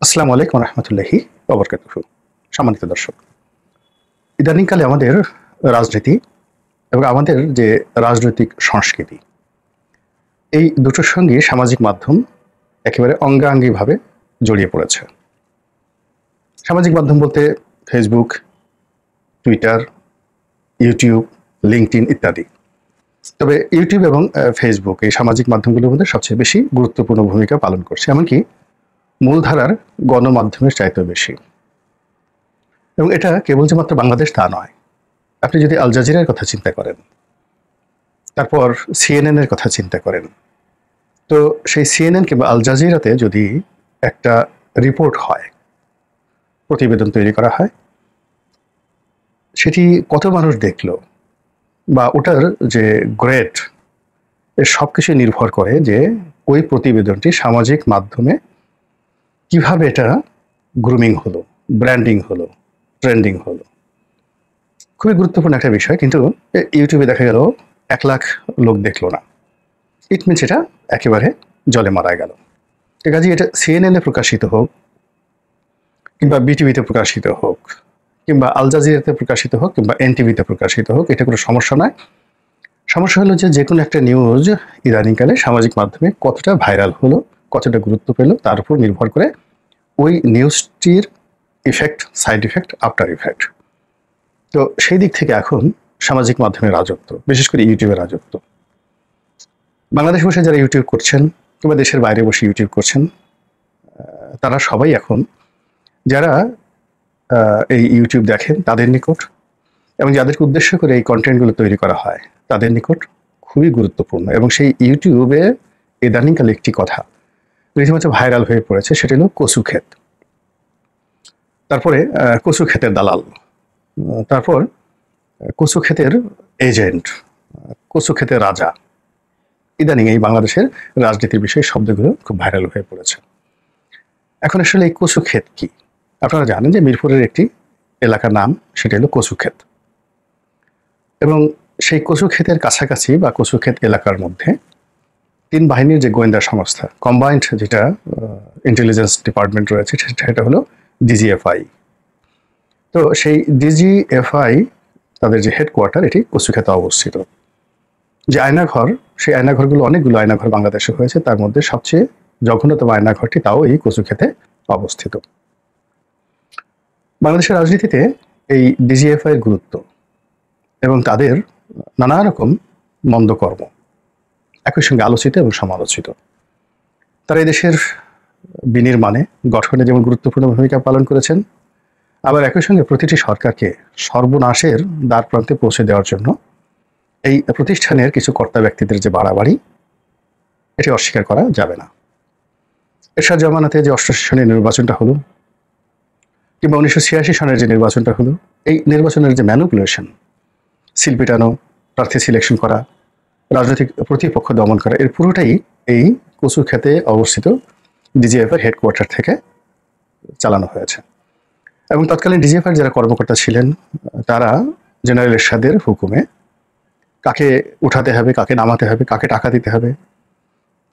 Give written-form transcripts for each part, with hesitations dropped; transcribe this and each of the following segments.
আসসালামু আলাইকুম রহমতুল্লাহি ওবরকাতুহু। সম্মানিত দর্শক, ইদানিংকালে আমাদের রাজনীতি এবং আমাদের যে রাজনৈতিক সংস্কৃতি, এই দুটোর সঙ্গে সামাজিক মাধ্যম একেবারে অঙ্গাঙ্গিভাবে জড়িয়ে পড়েছে। সামাজিক মাধ্যম বলতে ফেসবুক, টুইটার, ইউটিউব, লিঙ্কডইন ইত্যাদি। তবে ইউটিউব এবং ফেসবুক এই সামাজিক মাধ্যমগুলোর মধ্যে সবচেয়ে বেশি গুরুত্বপূর্ণ ভূমিকা পালন করছে, এমনকি মূলধারার গণমাধ্যমের চাইতেও বেশি। এবং এটা কেবল যে মাত্র বাংলাদেশ তা নয়। আপনি যদি আল জাজিরার কথা চিন্তা করেন, তারপর সিএনএন এর কথা চিন্তা করেন, তো সেই সিএনএন কিংবা আল জাজিরাতে যদি একটা রিপোর্ট হয়, প্রতিবেদন তৈরি করা হয়, সেটি কত মানুষ দেখলো বা ওটার যে গ্রেড, এর সব কিছু নির্ভর করে যে ওই প্রতিবেদনটি সামাজিক মাধ্যমে কিভাবে এটা গ্রুমিং হলো, ব্র্যান্ডিং হলো, ট্রেন্ডিং হলো। খুবই গুরুত্বপূর্ণ একটা বিষয়। কিন্তু ইউটিউবে দেখা গেল 1,00,000 লোক দেখলো না, ইট মিনস এটা একেবারে জলে মারা গেল। কাজে এটা সিএনএন এ প্রকাশিত হোক কিংবা বিটিভিতে প্রকাশিত হোক কিংবা আল জাজিরাতে প্রকাশিত হোক কিংবা এনটিভিতে প্রকাশিত হোক, এটা কোনো সমস্যা নয়। সমস্যা হলো যে কোনো একটা নিউজ ইদানিংকালে সামাজিক মাধ্যমে কতটা ভাইরাল হলো, কতটা গুরুত্ব পেল, তার উপর নির্ভর করে ওই নিউজটির effect, side effect, after effect. তো সেই দিক থেকে এখন সামাজিক মাধ্যমের রাজত্ব, বিশেষ করে ইউটিউবের রাজত্ব। বাংলাদেশে বসে যারা ইউটিউব করছেন কিংবা দেশের বাইরে বসে ইউটিউব করছেন, তারা সবাই এখন যারা এই ইউটিউব দেখেন তাদের নিকট এবং যাদেরকে উদ্দেশ্য করে এই কন্টেন্টগুলো তৈরি করা হয় তাদের নিকট খুবই গুরুত্বপূর্ণ। এবং সেই ইউটিউবে ইদানিংকালে একটি কথা রীতিমতো ভাইরাল হয়ে পড়েছে, সেটা হলো কচু ক্ষেত, তারপরে কচু ক্ষেতের দালাল, তারপর কচু ক্ষেতের এজেন্ট, কচু ক্ষেতের রাজা। ইদানিং এই বাংলাদেশের রাজনীতির বিষয়ে শব্দগুলো খুব ভাইরাল হয়ে পড়েছে। এখন আসলে এই কচু ক্ষেত কি? আপনারা জানেন যে মিরপুরের একটি এলাকার নাম, সেটা হলো কচু ক্ষেত। এবং সেই কচু ক্ষেতের কাছাকাছি বা কচু ক্ষেত এলাকার মধ্যে 3 বাহিনীর যে গোয়েন্দা সংস্থা, কম্বাইন্ড যেটা ইন্টেলিজেন্স ডিপার্টমেন্ট রয়েছে, সেটা হলো ডিজিএফআই। তো সেই ডিজিএফআই তাদের যে হেডকোয়ার্টার, এটি কচুক্ষেতে অবস্থিত। যে আয়নাঘর, সেই আয়নাঘরগুলো, অনেকগুলো আয়নাঘর বাংলাদেশে হয়েছে, তার মধ্যে সবচেয়ে জঘন্যতম আয়নাঘরটি তাও এই কচুক্ষেতে অবস্থিত। বাংলাদেশের রাজনীতিতে এই ডিজিএফআই এর গুরুত্ব এবং তাদের নানা রকম মন্দকর্ম একই সঙ্গে আলোচিত এবং সমালোচিত। তারা এই দেশের বিনির্মাণে, গঠনে যেমন গুরুত্বপূর্ণ ভূমিকা পালন করেছেন, আবার একই সঙ্গে প্রতিটি সরকারকে সর্বনাশের দ্বার প্রান্তে পৌঁছে দেওয়ার জন্য এই প্রতিষ্ঠানের কিছু কর্তা ব্যক্তিদের যে বাড়াবাড়ি, এটি অস্বীকার করা যাবে না। এরশাদ জামানাতে যে 88 সনের নির্বাচনটা হলো কিংবা 1986 সনের যে নির্বাচনটা হলো, এই নির্বাচনের যে ম্যানিপুলেশন, সিল পিটানো, প্রার্থী সিলেকশন করা, রাজনৈতিক প্রতিপক্ষ দমন করা, এর পুরোটাই এই কচুক্ষেতে অবস্থিত ডিজিএফআই হেডকোয়ার্টার থেকে চালানো হয়েছে। এবং তৎকালীন ডিজিএফআই যারা কর্মকর্তা ছিলেন, তারা জেনারেল এরশাদের হুকুমে কাকে উঠাতে হবে, কাকে নামাতে হবে, কাকে টাকা দিতে হবে,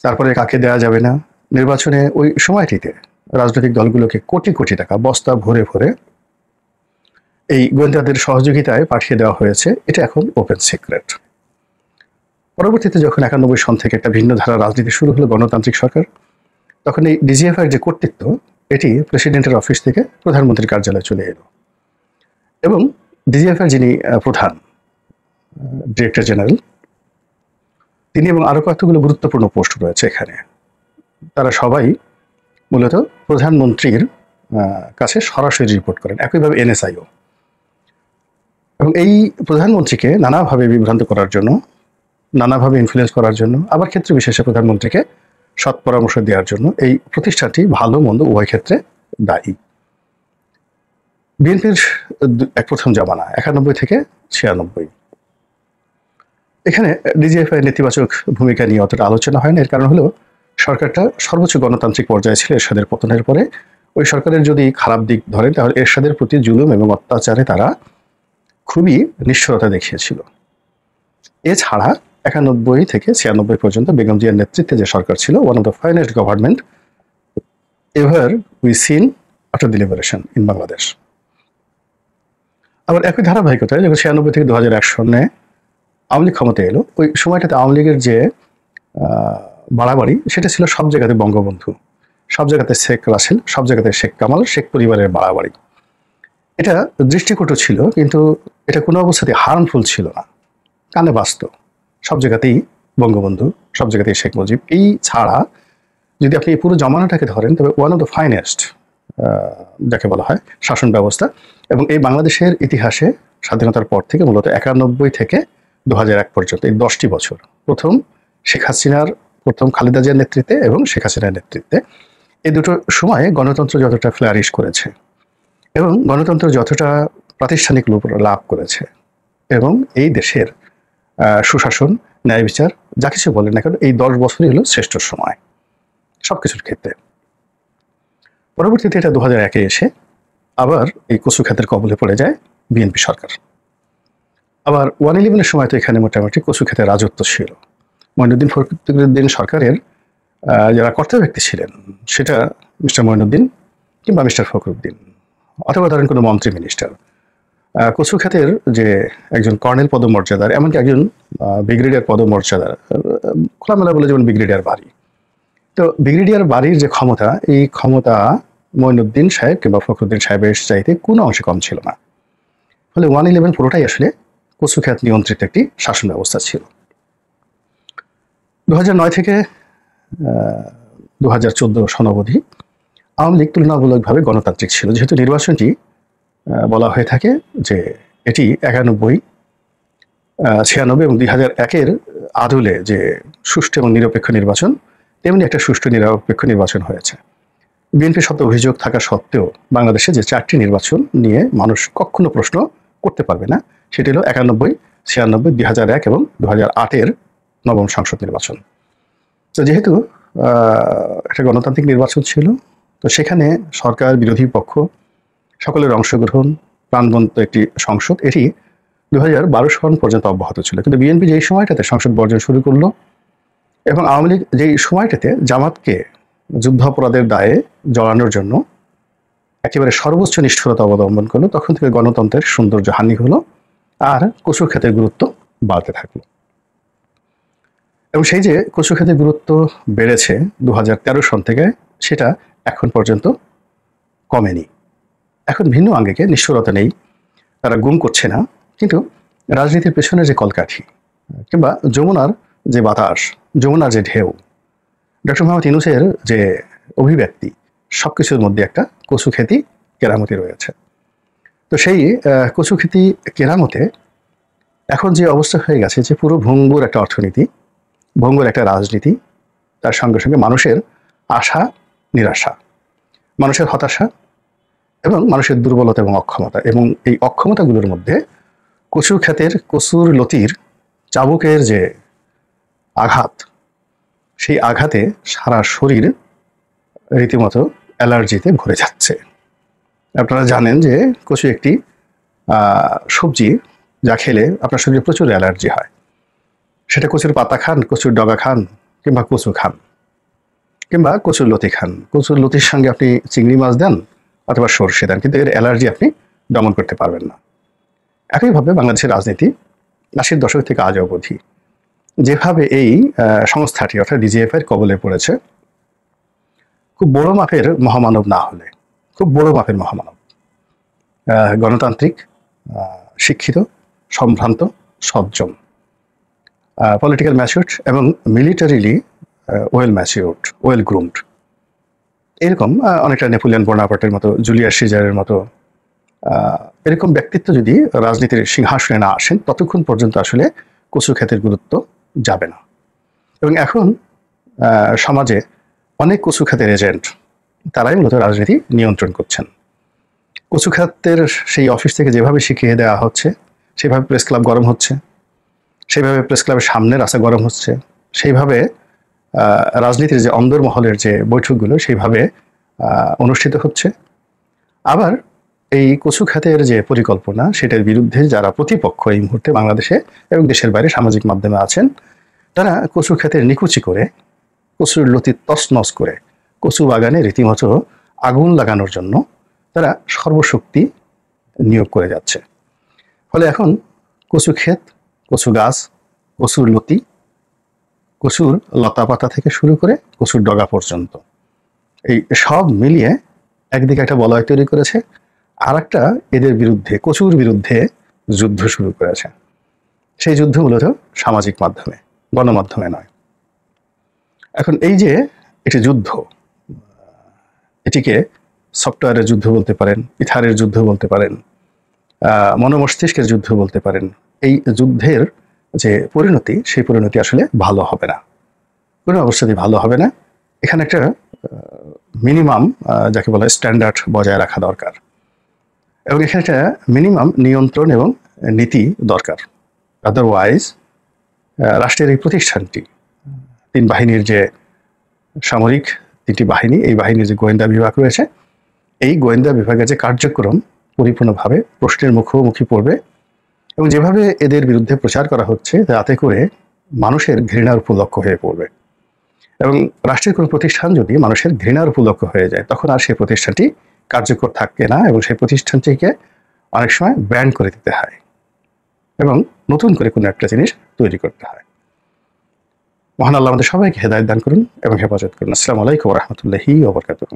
তারপরে কাকে দেওয়া যাবে না, নির্বাচনে ওই সময়টিতে রাজনৈতিক দলগুলোকে কোটি কোটি টাকা বস্তা ভরে ভরে এই গোয়েন্দাদের সহযোগিতায় পাঠিয়ে দেওয়া হয়েছে। এটা এখন ওপেন সিক্রেট। পরবর্তীতে যখন 91 সন থেকে একটা ভিন্ন ধারা রাজনীতি শুরু হলো, গণতান্ত্রিক সরকার, তখন এই ডিজিএফআই এর যে কর্তৃত্ব, এটি প্রেসিডেন্টের অফিস থেকে প্রধানমন্ত্রীর কার্যালয়ে চলে এলো। এবং ডিজিএফআই যিনি প্রধান ডিরেক্টর জেনারেল, তিনি এবং আরো কতগুলো গুরুত্বপূর্ণ পোস্ট রয়েছে এখানে, তারা সবাই মূলত প্রধানমন্ত্রীর কাছে সরাসরি রিপোর্ট করেন, একইভাবে এনএসআইও। এবং এই প্রধানমন্ত্রীকে নানাভাবে বিভ্রান্ত করার জন্য, নানাভাবে ইনফ্লুয়েন্স করার জন্য, আবার ক্ষেত্রে বিশেষে প্রধানমন্ত্রীকে সৎ পরামর্শ দেওয়ার জন্য এই প্রতিষ্ঠানটি ভালো মন্দ উভয় ক্ষেত্রে দায়ী। বিএনপির এক প্রথম জামানা 91 থেকে 96, এখানে ডিজিএফআই নেতিবাচক ভূমিকা নিয়ে অতটা আলোচনা হয় না। এর কারণ হলো সরকারটা সর্বোচ্চ গণতান্ত্রিক পর্যায়ে ছিল এরশাদের পতনের পরে। ওই সরকারের যদি খারাপ দিক ধরেন, তাহলে এরশাদের প্রতি জুলুম এবং অত্যাচারে তারা খুবই নিষ্ঠুরতা দেখিয়েছিল। এছাড়া 91 থেকে 96 পর্যন্ত বেগম জিয়ার নেতৃত্বে যে সরকার ছিল, one of the finest government ever we seen after the liberation in Bangladesh. আবার একই ধারাবাহিকতায় যখন 96 থেকে 2001 সনে আওয়ামী লীগ ক্ষমতা এলো, ওই সময়টাতে আওয়ামী লীগের যে বাড়াবাড়ি সেটা ছিল সব জায়গাতে বঙ্গবন্ধু, সব জায়গাতে শেখ রাসেল, সব জায়গাতে শেখ কামাল, শেখ পরিবারের বাড়াবাড়ি। এটা দৃষ্টিকটু ছিল, কিন্তু এটা কোনো অবস্থাতে হার্মফুল ছিল না, কানে বাস্তব। সব জায়গাতেই বঙ্গবন্ধু, সব জায়গাতেই শেখ মুজিব। এই ছাড়া যদি আপনি পুরো জমানাটাকে ধরেন, তবে ওয়ান অফ দ্য ফাইনেস্ট যাকে বলা হয় শাসন ব্যবস্থা। এবং এই বাংলাদেশের ইতিহাসে স্বাধীনতার পর থেকে মূলত 91 থেকে 2001 পর্যন্ত এই 10টি বছর, প্রথম শেখ হাসিনার, প্রথম খালেদা জিয়ার নেতৃত্বে এবং শেখ হাসিনার নেতৃত্বে, এই দুটো সময়ে গণতন্ত্র যতটা ফ্লারিশ করেছে এবং গণতন্ত্র যতটা প্রাতিষ্ঠানিক রূপ লাভ করেছে এবং এই দেশের সুশাসন, ন্যায় বিচার, যা কিছু বলেন না কেন, এই 10 বছরই হলো শ্রেষ্ঠ সময় সবকিছুর ক্ষেত্রে। পরবর্তীতে এটা 2001-এ এসে আবার এই কচু খাতের কবলে পড়ে যায় বিএনপি সরকার। আবার 111-এর সময় তো এখানে মোটামুটি কচু খাতের রাজত্ব ছিল। মঈনুদ্দিন সরকারের যারা কর্তা ব্যক্তি ছিলেন, সেটা মিস্টার মঈনুদ্দিন কিংবা মিস্টার ফখরুদ্দিন, অথবা ধরেন কোনো মন্ত্রী মিনিস্টার, কচু খাতের যে একজন কর্নেল পদমর্যাদার, এমনকি একজন ব্রিগেডিয়ার পদমর্যাদার, খোলামেলা বলে যেমন ব্রিগেডিয়ার বাড়ি, তো ব্রিগেডিয়ার বাড়ির যে ক্ষমতা, এই ক্ষমতা মঈনুদ্দিন সাহেব কিংবা ফখরুদ্দিন সাহেবের চাইতে কোনো অংশে কম ছিল না। ফলে 111 পুরোটাই আসলে কচু খাত নিয়ন্ত্রিত একটি শাসন ব্যবস্থা ছিল। 2009 থেকে 2014 সনাবধি আওয়ামী লীগ তুলনামূলকভাবে গণতান্ত্রিক ছিল, যেহেতু নির্বাচনটি বলা হয়ে থাকে যে এটি 91, 96 এবং 2001-এর আদলে যে সুষ্ঠু এবং নিরপেক্ষ নির্বাচন, তেমনি একটা সুষ্ঠু নিরপেক্ষ নির্বাচন হয়েছে। বিএনপির শত অভিযোগ থাকা সত্ত্বেও বাংলাদেশে যে 4টি নির্বাচন নিয়ে মানুষ কখনো প্রশ্ন করতে পারবে না, সেটি হলো 91, 96, 2001 এবং 2008-এর নবম সংসদ নির্বাচন। তো যেহেতু একটা গণতান্ত্রিক নির্বাচন ছিল, তো সেখানে সরকার, বিরোধী পক্ষ সকলের অংশগ্রহণ, প্রাণবন্ত একটি সংসদ, এটি 2012 সন পর্যন্ত অব্যাহত ছিল। কিন্তু বিএনপি যেই সময়টাতে সংসদ বর্জন শুরু করলো এবং আওয়ামী লীগ যেই সময়টাতে জামাতকে যুদ্ধাপরাধের দায়ে জড়ানোর জন্য একেবারে সর্বোচ্চ নিষ্ঠুরতা অবলম্বন করলো, তখন থেকে গণতন্ত্রের সৌন্দর্য হানি হলো আর কচু খাতের গুরুত্ব বাড়তে থাকলো। এবং সেই যে কচু খাতের গুরুত্ব বেড়েছে 2013 সন থেকে, সেটা এখন পর্যন্ত কমেনি। এখন ভিন্ন আঙ্গিকে, নিষ্ঠুরতা নেই, তারা গুম করছে না, কিন্তু রাজনীতির পেছনে যে কলকাঠি কিংবা যমুনার যে বাতাস, যমুনার যে ঢেউ, ডক্টর মোহাম্মদ ইউনূসের যে অভিব্যক্তি, সবকিছুর মধ্যে একটা কচুক্ষেতি কেরামতি রয়েছে। তো সেই কচুক্ষেতি কেরামতে এখন যে অবস্থা হয়ে গেছে, যে পুরো ভঙ্গুর একটা অর্থনীতি, ভঙ্গুর একটা রাজনীতি, তার সঙ্গে সঙ্গে মানুষের আশা নিরাশা, মানুষের হতাশা এবং মানুষের দুর্বলতা এবং অক্ষমতা, এবং এই অক্ষমতাগুলোর মধ্যে কচু খাতের, কচুর লতির চাবুকের যে আঘাত, সেই আঘাতে সারা শরীর রীতিমতো অ্যালার্জিতে ভরে যাচ্ছে। আপনারা জানেন যে কচু একটি সবজি, যা খেলে আপনার শরীরে প্রচুর অ্যালার্জি হয়। সেটা কচুর পাতা খান, কচুর ডগা খান, কিংবা কচু খান, কিংবা কচুর লতি খান। কচুর লতির সঙ্গে আপনি চিংড়ি মাছ দেন অথবা সর্ষে দেন, কিন্তু এর অ্যালার্জি আপনি দমন করতে পারবেন না। একইভাবে বাংলাদেশের রাজনীতি 80-র দশক থেকে আজ অবধি যেভাবে এই সংস্থাটি অর্থাৎ ডিজিএফআই কবলে পড়েছে, খুব বড় মাপের মহামানব না হলে, খুব বড় মাপের মহামানব, গণতান্ত্রিক, শিক্ষিত, সম্ভ্রান্ত, সজ্জন, পলিটিক্যাল ম্যাচিউরড এবং militarily well matured, well groomed, এরকম অনেকটা নেপোলিয়ন বোনাপার্টের মতো, জুলিয়াস সিজারের মতো এরকম ব্যক্তিত্ব যদি রাজনীতির সিংহাসনে না আসেন, ততক্ষণ পর্যন্ত আসলে কচু খাতের গুরুত্ব যাবে না। এবং এখন সমাজে অনেক কচু খাতের এজেন্ট, তারাই মূলত রাজনীতি নিয়ন্ত্রণ করছেন। কচু খাতের সেই অফিস থেকে যেভাবে শিখিয়ে দেওয়া হচ্ছে, সেভাবে প্রেস ক্লাব গরম হচ্ছে, সেইভাবে প্রেস ক্লাবের সামনে রাস্তা গরম হচ্ছে, সেইভাবে রাজনীতির যে অন্দরমহলের যে বৈঠকগুলো সেইভাবে অনুষ্ঠিত হচ্ছে। আবার এই কচু খাতের যে পরিকল্পনা, সেটার বিরুদ্ধে যারা প্রতিপক্ষ এই মুহূর্তে বাংলাদেশে এবং দেশের বাইরে সামাজিক মাধ্যমে আছেন, তারা কচু খাতের নিকুচি করে, কচুর লতি তছনছ করে কচু বাগানে রীতিমতো আগুন লাগানোর জন্য তারা সর্বশক্তি নিয়োগ করে যাচ্ছে। ফলে এখন কচু ক্ষেত, কচু গাছ, কচুর লতি, কচুর লতা পাতা থেকে শুরু করে কচুর ডগা পর্যন্ত এই সব মিলিয়ে একদিকে একটা বলয় তৈরি করেছে, আর একটা এদের বিরুদ্ধে, কচুর বিরুদ্ধে যুদ্ধ শুরু করেছে। সেই যুদ্ধ মূলত সামাজিক মাধ্যমে, গণমাধ্যমে নয়। এখন এই যে এটি যুদ্ধ, এটিকে সফটওয়্যারের যুদ্ধ বলতে পারেন, ইথারের যুদ্ধ বলতে পারেন, মনোমস্তিষ্কের যুদ্ধ বলতে পারেন। এই যুদ্ধের যে পরিণতি, সেই পরিণতি আসলে ভালো হবে না, কোনো অবস্থাতেই ভালো হবে না। এখানে একটা মিনিমাম, যাকে বলা হয় স্ট্যান্ডার্ড, বজায় রাখা দরকার, এবং এখানে একটা মিনিমাম নিয়ন্ত্রণ এবং নীতি দরকার। আদারওয়াইজ রাষ্ট্রের এই প্রতিষ্ঠানটি, তিন বাহিনীর যে সামরিক তিনটি বাহিনী, এই বাহিনীর যে গোয়েন্দা বিভাগ রয়েছে, এই গোয়েন্দা বিভাগের যে কার্যক্রম পরিপূর্ণভাবে প্রশ্নের মুখোমুখি পড়বে। এবং যেভাবে এদের বিরুদ্ধে প্রচার করা হচ্ছে, তাতে করে মানুষের ঘৃণার উপলক্ষ হয়ে পড়বে। এবং রাষ্ট্রের কোনো প্রতিষ্ঠান যদি মানুষের ঘৃণার উপলক্ষ হয়ে যায়, তখন আর সেই প্রতিষ্ঠানটি কার্যকর থাকে না, এবং সেই প্রতিষ্ঠানটিকে অনেক সময় ব্যান করে দিতে হয় এবং নতুন করে কোনো একটা জিনিস তৈরি করতে হয়। মহান আল্লাহ আমাদের সবাইকে হেদায়েত দান করুন এবং হেফাজত করুন। আসসালামু আলাইকুম ওয়া রাহমাতুল্লাহি ওয়া বারাকাতুহু।